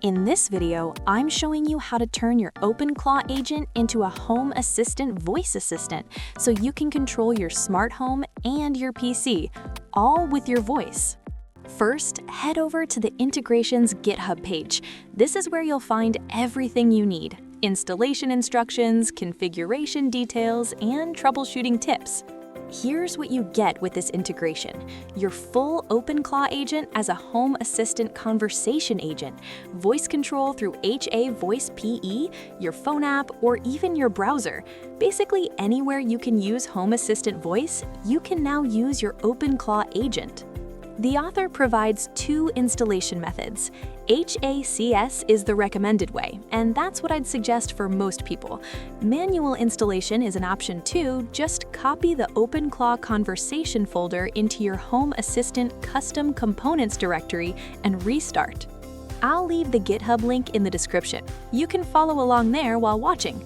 In this video, I'm showing you how to turn your OpenClaw agent into a home assistant voice assistant so you can control your smart home and your PC, all with your voice. First, head over to the Integrations GitHub page. This is where you'll find everything you need: installation instructions, configuration details, and troubleshooting tips. Here's what you get with this integration: your full OpenClaw agent as a home assistant conversation agent, voice control through HA Voice PE, your phone app, or even your browser. Basically, anywhere you can use Home Assistant voice, you can now use your OpenClaw agent. The author provides two installation methods. HACS is the recommended way, and that's what I'd suggest for most people. Manual installation is an option too. Just copy the OpenClaw Conversation folder into your Home Assistant Custom Components directory and restart. I'll leave the GitHub link in the description. You can follow along there while watching.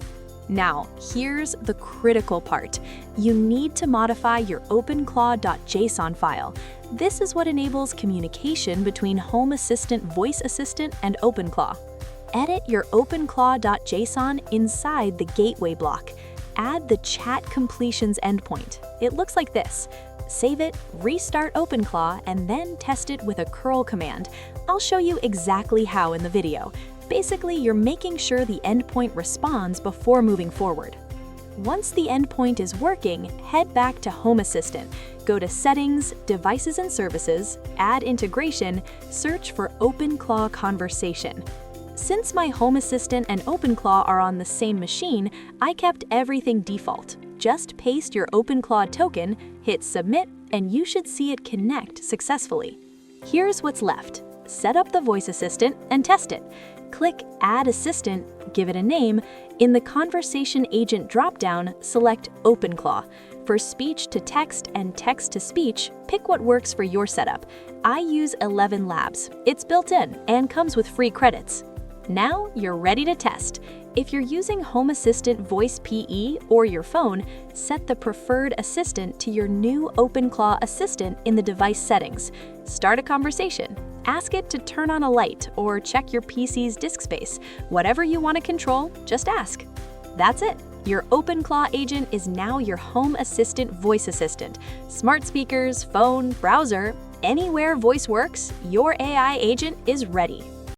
Now, here's the critical part. You need to modify your openclaw.json file. This is what enables communication between Home Assistant Voice Assistant and OpenClaw. Edit your openclaw.json inside the gateway block. Add the chat completions endpoint. It looks like this. Save it, restart OpenClaw, and then test it with a curl command. I'll show you exactly how in the video. Basically, you're making sure the endpoint responds before moving forward. Once the endpoint is working, head back to Home Assistant. Go to Settings, Devices and Services, Add Integration, search for OpenClaw Conversation. Since my Home Assistant and OpenClaw are on the same machine, I kept everything default. Just paste your OpenClaw token, hit Submit, and you should see it connect successfully. Here's what's left. Set up the voice assistant and test it. Click Add Assistant, give it a name. In the Conversation Agent dropdown, select OpenClaw. For speech to text and text to speech, pick what works for your setup. I use 11 Labs. It's built in and comes with free credits. Now you're ready to test. If you're using Home Assistant Voice PE or your phone, set the preferred assistant to your new OpenClaw assistant in the device settings. Start a conversation. Ask it to turn on a light or check your PC's disk space. Whatever you want to control, just ask. That's it. Your OpenClaw agent is now your Home Assistant voice assistant. Smart speakers, phone, browser, anywhere voice works, your AI agent is ready.